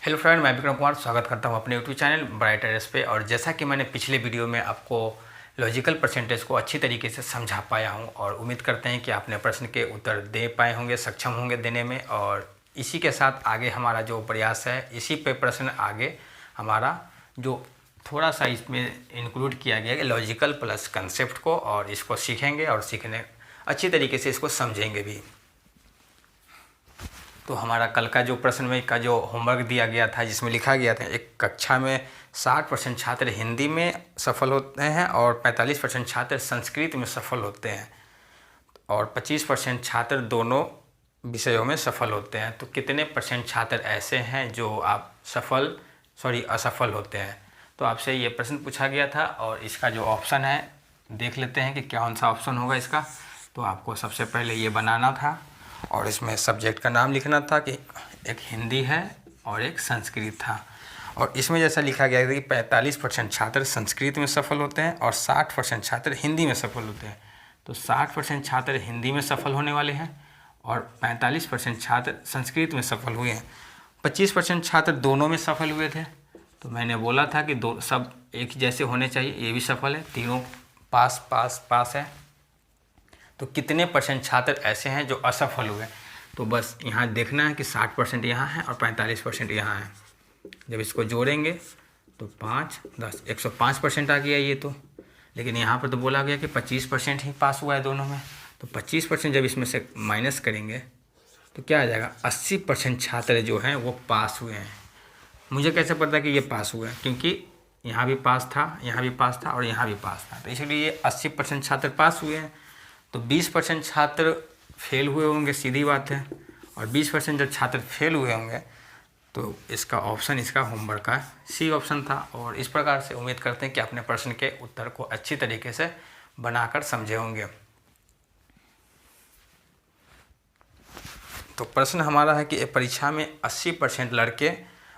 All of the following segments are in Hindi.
हेलो फ्रेंड, मैं विक्रम कुमार स्वागत करता हूं अपने यूट्यूब चैनल ब्राइट आइडियाज पे। और जैसा कि मैंने पिछले वीडियो में आपको लॉजिकल परसेंटेज को अच्छी तरीके से समझा पाया हूं और उम्मीद करते हैं कि आपने प्रश्न के उत्तर दे पाए होंगे, सक्षम होंगे देने में। और इसी के साथ आगे हमारा जो प्रयास है, इसी पे प्रश्न आगे हमारा जो थोड़ा सा इसमें इंक्लूड किया गया है लॉजिकल प्लस कंसेप्ट को, और इसको सीखेंगे और सीखने अच्छी तरीके से इसको समझेंगे भी। तो हमारा कल का जो प्रश्न में का जो होमवर्क दिया गया था, जिसमें लिखा गया था एक कक्षा में 60% छात्र हिंदी में सफल होते हैं और 45% छात्र संस्कृत में सफल होते हैं और 25% छात्र दोनों विषयों में सफल होते हैं। तो कितने परसेंट छात्र ऐसे हैं जो असफल होते हैं। तो आपसे ये प्रश्न पूछा गया था और इसका जो ऑप्शन है देख लेते हैं कि कौन सा ऑप्शन होगा इसका। तो आपको सबसे पहले ये बनाना था और इसमें सब्जेक्ट का नाम लिखना था कि एक हिंदी है और एक संस्कृत था। और इसमें जैसा लिखा गया है कि 45% छात्र संस्कृत में सफल होते हैं और 60% छात्र हिंदी में सफल होते हैं। तो 60% छात्र हिंदी में सफल होने वाले हैं और 45% छात्र संस्कृत में सफल हुए हैं। 25% छात्र दोनों में सफल हुए थे। तो मैंने बोला था कि दो सब एक जैसे होने चाहिए, ये भी सफल है, तीनों पास पास पास है। तो कितने परसेंट छात्र ऐसे हैं जो असफल हुए। तो बस यहाँ देखना है कि 60% यहाँ है और 45% यहाँ है। जब इसको जोड़ेंगे तो 5, 10, 105% आ गया ये तो। लेकिन यहाँ पर तो बोला गया कि 25% ही पास हुआ है दोनों में। तो 25% जब इसमें से माइनस करेंगे तो क्या आ जाएगा, 80% छात्र जो हैं वो पास हुए हैं। मुझे कैसे पता कि ये पास हुए हैं, क्योंकि यहाँ भी पास था, यहाँ भी पास था और यहाँ भी पास था। तो इसलिए ये 80% छात्र पास हुए हैं। तो 20% छात्र फेल हुए होंगे, सीधी बात है। और 20% जब छात्र फेल हुए होंगे तो इसका ऑप्शन, इसका होमवर्क का सी ऑप्शन था। और इस प्रकार से उम्मीद करते हैं कि अपने प्रश्न के उत्तर को अच्छी तरीके से बनाकर समझे होंगे। तो प्रश्न हमारा है कि परीक्षा में 80% लड़के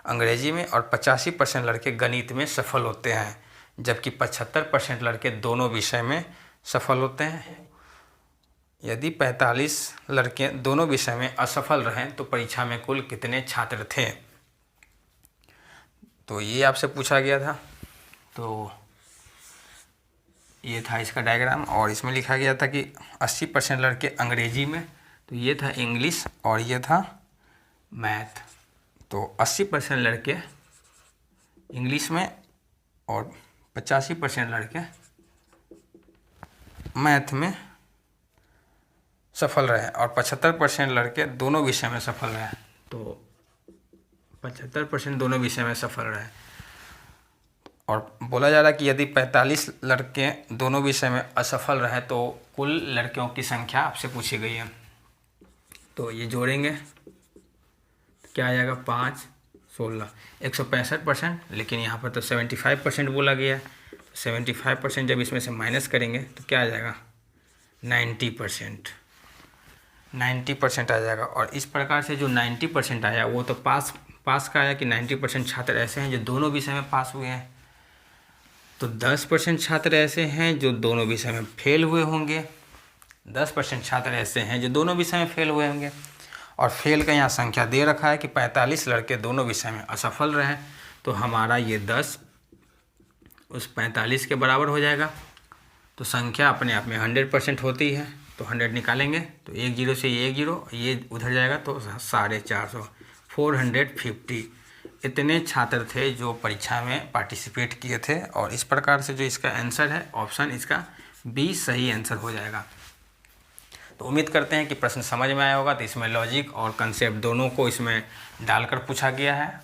अंग्रेजी में और 85% लड़के गणित में सफल होते हैं, जबकि 75% लड़के दोनों विषय में सफल होते हैं। यदि 45 लड़के दोनों विषय में असफल रहें तो परीक्षा में कुल कितने छात्र थे। तो ये आपसे पूछा गया था। तो ये था इसका डायग्राम और इसमें लिखा गया था कि 80% लड़के अंग्रेजी में, तो ये था इंग्लिश और ये था मैथ। तो 80% लड़के इंग्लिश में और 85% लड़के मैथ में सफल रहे और 75% लड़के दोनों विषय में सफल रहे। तो 75% दोनों विषय में सफल रहे। और बोला जा रहा है कि यदि 45 लड़के दोनों विषय में असफल रहे तो कुल लड़कियों की संख्या आपसे पूछी गई है। तो ये जोड़ेंगे क्या आ जाएगा, 5, 16, 165%। लेकिन यहाँ पर तो 75% बोला गया है। 75% जब इसमें से माइनस करेंगे तो क्या आ जाएगा, 90% आ जाएगा। और इस प्रकार से जो 90% आया वो तो पास का आया कि 90% छात्र ऐसे हैं जो दोनों विषय में पास हुए हैं। तो 10% छात्र ऐसे हैं जो दोनों विषय में फेल हुए होंगे। 10% छात्र ऐसे हैं जो दोनों विषय में फेल हुए होंगे। और फेल का यहाँ संख्या दे रखा है कि 45 लड़के दोनों विषय में असफल रहे। तो हमारा ये 10 उस 45 के बराबर हो जाएगा। तो संख्या अपने आप में 100% होती है। तो 100 निकालेंगे तो 1 0 से ये 1 0, ये उधर जाएगा तो 450, 450 इतने छात्र थे जो परीक्षा में पार्टिसिपेट किए थे। और इस प्रकार से जो इसका आंसर है ऑप्शन इसका बी सही आंसर हो जाएगा। तो उम्मीद करते हैं कि प्रश्न समझ में आया होगा। तो इसमें लॉजिक और कंसेप्ट दोनों को इसमें डालकर पूछा गया है।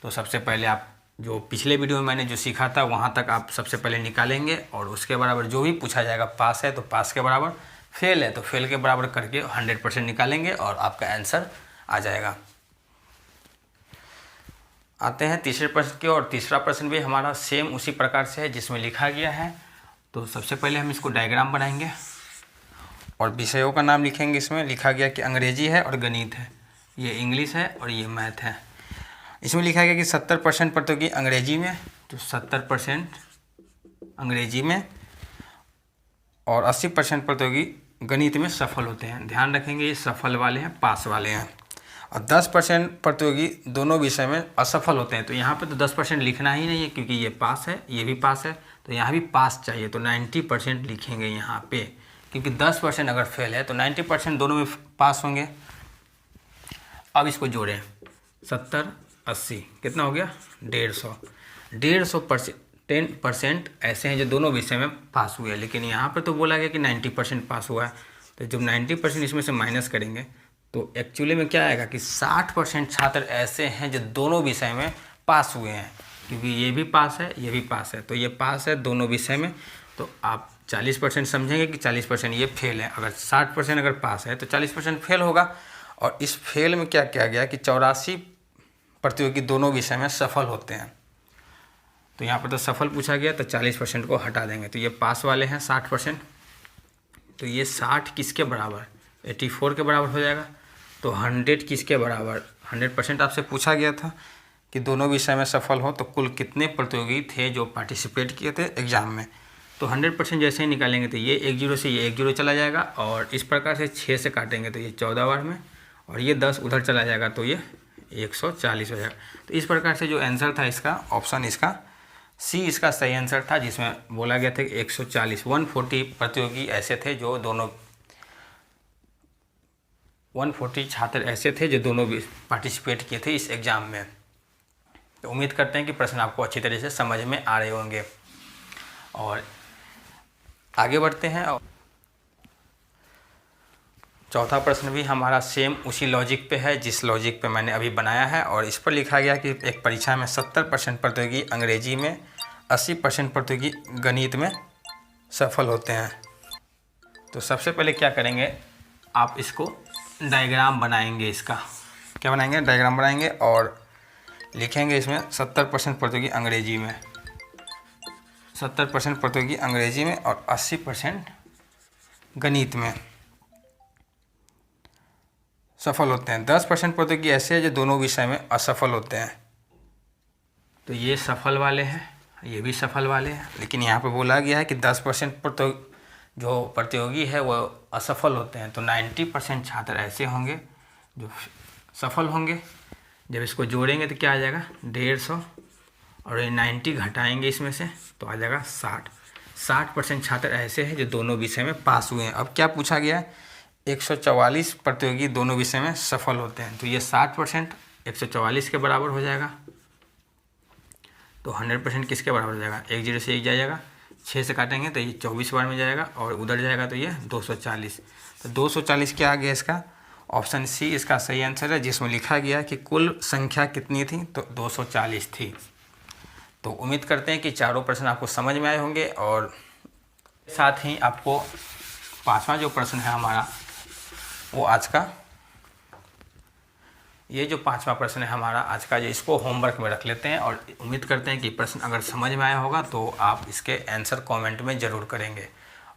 तो सबसे पहले आप जो पिछले वीडियो में मैंने जो सीखा था वहाँ तक आप सबसे पहले निकालेंगे और उसके बराबर जो भी पूछा जाएगा, पास है तो पास के बराबर, फेल है तो फेल के बराबर करके 100% निकालेंगे और आपका आंसर आ जाएगा। आते हैं तीसरे प्रश्न की और तीसरा प्रश्न भी हमारा सेम उसी प्रकार से है जिसमें लिखा गया है। तो सबसे पहले हम इसको डायग्राम बनाएंगे और विषयों का नाम लिखेंगे। इसमें लिखा गया कि अंग्रेजी है और गणित है, ये इंग्लिश है और ये मैथ है। इसमें लिखा गया कि 70% प्रतियोगी अंग्रेजी में, तो 70% अंग्रेजी में और 80% प्रतियोगी गणित में सफल होते हैं। ध्यान रखेंगे ये सफल वाले हैं, पास वाले हैं। और 10% प्रतियोगी दोनों विषय में असफल होते हैं। तो यहाँ पे तो 10% लिखना ही नहीं है क्योंकि ये पास है, ये भी पास है, तो यहाँ भी पास चाहिए। तो 90% लिखेंगे यहाँ पे, क्योंकि 10% अगर फेल है तो 90% दोनों में पास होंगे। अब इसको जोड़ें, 70 80 कितना हो गया 150। 10% ऐसे हैं जो दोनों विषय में पास हुए हैं, लेकिन यहाँ पर तो बोला गया कि 90% पास हुआ है। तो जब 90% इसमें से माइनस करेंगे तो एक्चुअली में क्या आएगा कि 60% छात्र ऐसे हैं जो दोनों विषय में पास हुए हैं, क्योंकि ये भी पास है, ये भी पास है, तो ये पास है दोनों विषय में। तो आप 40% समझेंगे कि 40% ये फेल है। अगर 60% अगर पास है तो 40% फेल होगा। और इस फेल में क्या किया गया कि 84 प्रतियोगी दोनों विषय में सफल होते हैं। तो यहाँ पर तो सफल पूछा गया, तो 40% को हटा देंगे। तो ये पास वाले हैं 60%, तो ये 60 किसके बराबर 84 के बराबर हो जाएगा। तो 100 किसके बराबर 100% आपसे पूछा गया था कि दोनों विषय में सफल हो तो कुल कितने प्रतियोगी थे जो पार्टिसिपेट किए थे एग्ज़ाम में। तो 100% जैसे ही निकालेंगे तो ये 1 0 से ये 1 0 चला जाएगा, और इस प्रकार से 6 से काटेंगे तो ये 14 बार में, और ये 10 उधर चला जाएगा तो ये 140 हो जाएगा। तो इस प्रकार से जो आंसर था इसका ऑप्शन इसका सी इसका सही आंसर था, जिसमें बोला गया था कि 140 प्रतियोगी ऐसे थे जो दोनों 140 छात्र ऐसे थे जो दोनों भी पार्टिसिपेट किए थे इस एग्ज़ाम में। तो उम्मीद करते हैं कि प्रश्न आपको अच्छी तरह से समझ में आ रहे होंगे। और आगे बढ़ते हैं। और चौथा प्रश्न भी हमारा सेम उसी लॉजिक पे है जिस लॉजिक पे मैंने अभी बनाया है। और इस पर लिखा गया कि एक परीक्षा में 70% प्रतियोगी अंग्रेजी में, 80% प्रतियोगी गणित में सफल होते हैं। तो सबसे पहले क्या करेंगे, आप इसको डायग्राम बनाएंगे। इसका क्या बनाएंगे, डायग्राम बनाएंगे और लिखेंगे इसमें 70% प्रतियोगी अंग्रेजी में, 70% प्रतियोगी अंग्रेजी में और 80% गणित में सफल होते हैं। 10% प्रतियोगी ऐसे हैं जो दोनों विषय में असफल होते हैं। तो ये सफल वाले हैं, ये भी सफल वाले हैं, लेकिन यहाँ पे बोला गया है कि 10% जो प्रतियोगी है वो असफल होते हैं। तो 90% छात्र ऐसे होंगे जो सफल होंगे। जब इसको जोड़ेंगे तो क्या आ जाएगा 150, और ये 90 घटाएंगे इसमें से तो आ जाएगा 60। 60% छात्र ऐसे हैं जो दोनों विषय में पास हुए हैं। अब क्या पूछा गया है, 144 प्रतियोगी दोनों विषय में सफल होते हैं। तो ये 60% 144 के बराबर हो जाएगा। तो 100% किसके बराबर हो जाएगा, 1 0 से 1 जाएगा, 6 से काटेंगे तो ये 24 बार में जाएगा, और उधर जाएगा तो ये 240। तो 240 क्या आ गया इसका, ऑप्शन सी इसका सही आंसर है, जिसमें लिखा गया कि कुल संख्या कितनी थी, तो 240 थी। तो उम्मीद करते हैं कि चारों प्रश्न आपको समझ में आए होंगे। और साथ ही आपको 5वां जो प्रश्न है हमारा वो आज का, ये जो 5वां प्रश्न है हमारा आज का, जो इसको होमवर्क में रख लेते हैं। और उम्मीद करते हैं कि प्रश्न अगर समझ में आया होगा तो आप इसके आंसर कमेंट में ज़रूर करेंगे।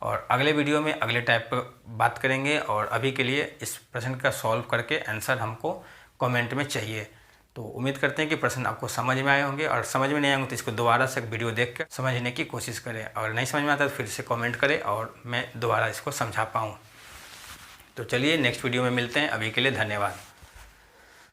और अगले वीडियो में अगले टाइप पर बात करेंगे। और अभी के लिए इस प्रश्न का सॉल्व करके आंसर हमको कमेंट में चाहिए। तो उम्मीद करते हैं कि प्रश्न आपको समझ में आए होंगे, और समझ में नहीं आएंगे तो इसको दोबारा से वीडियो देख कर समझने की कोशिश करें, और नहीं समझ में आता तो फिर से कमेंट करें और मैं दोबारा इसको समझा पाऊँ। तो चलिए नेक्स्ट वीडियो में मिलते हैं, अभी के लिए धन्यवाद।